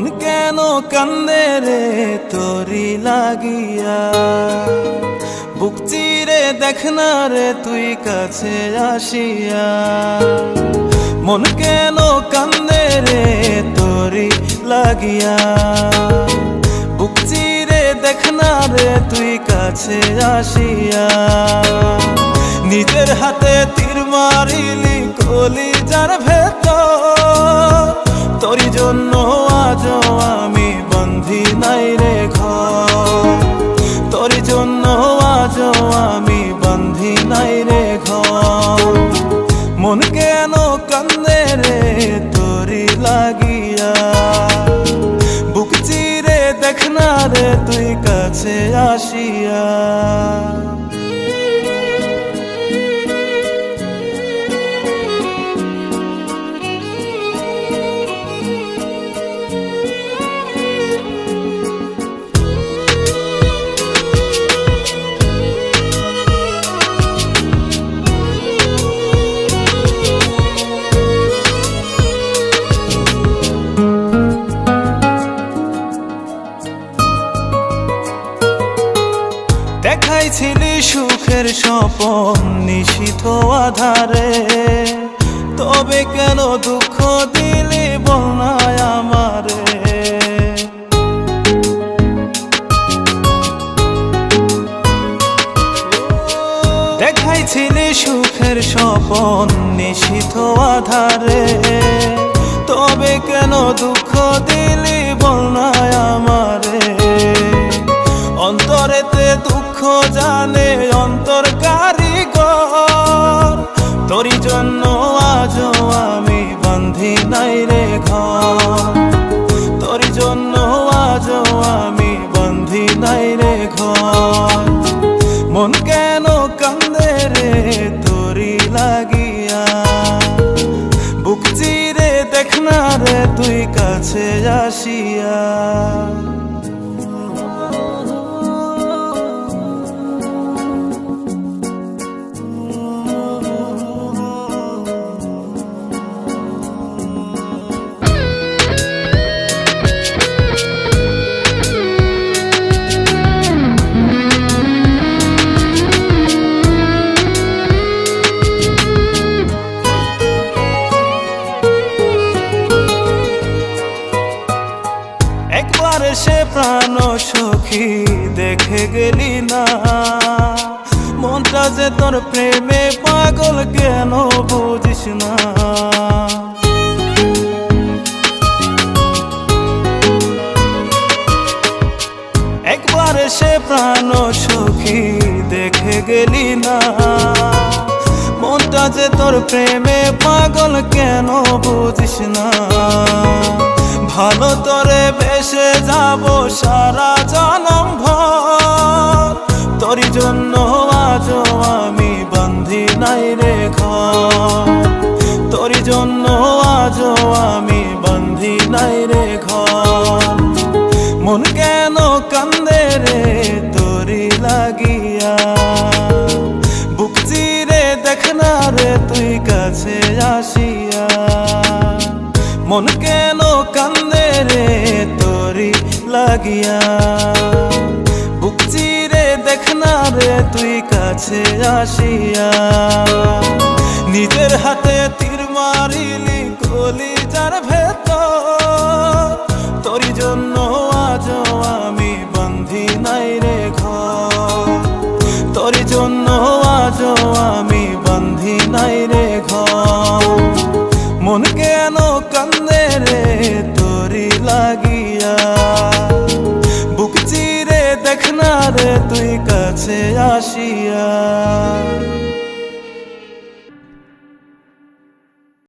মন কেন কান্দে রে তোরি লাগিয়া, বুক চিরে দেখ না রে তুই কাছে আসিয়া। মন কেন কান্দে রে তোরি লাগিয়া, বুক চিরে দেখ না রে তুই কাছে আসিয়া। নিজের হাতে তীর মারিলি কলিজার ভেতর, তোরি জন্য আজও আমি বন্ধি নাই রে ঘর, তোরি জন্য আজও আমি বন্ধি নাই রে ঘর। মন কেন কান্দে রে তোরি লাগিয়া, বুক চিরে দেখ না রে তুই কাছে আসিয়া। দেখাইছিলি সুখের স্বপন নিশীথ আধারে, তবে কেন দুঃখ দিলি বল না আমারে। দেখাইছিলি সুখের স্বপন নিশীথ আধারে, তবে কেন দুঃখ দিলি বল না আমারে। অন্তরেতে দুঃখ জানে অন্তর কারিগর, তোরি জন্য আজও আমি বন্ধি নাই রে ঘর, তোরি জন্য আজও আমি বন্ধি নাই রে ঘর। মন কেন কান্দে রে তোরি লাগিয়া, বুক চিরে দেখ না রে তুই কাছে আসিয়া। একবার সে প্রাণ সখী দেখে গেলি না, মনটা যে তোর প্রেমে পাগল কেন বুঝিস না। একবার সে প্রাণ সখী দেখে গেলি না, মনটা যে তোর প্রেমে পাগল কেন বুঝিস না। ভালো তোরে বেসে যাব সারা জনম ভর, তোরি জন্য আজও আমি বন্ধি নাই রে ঘর, তোরি জন্য আজও আমি বন্ধি নাই রে ঘর। মন কেন কান্দে রে তোরি লাগিয়া, বুক চিরে দেখ না রে তুই কাছে আসিয়া। মন কেন কান্দে রে তোরি লাগিয়া, বুক চিরে দেখ না রে তুই কাছে আসিয়া। নিজের হাতে তীর মারিলি কলিজার ভেতর, তোরি জন্য আজও আমি বন্ধি নাই রে ঘর, তোরি জন্য আজও আমি বন্ধি নাই রে ঘর। মন কেন কান্দে রে তোরি লাগিয়া, বুক চিরে দেখ না রে তুই কাছে আসিয়া।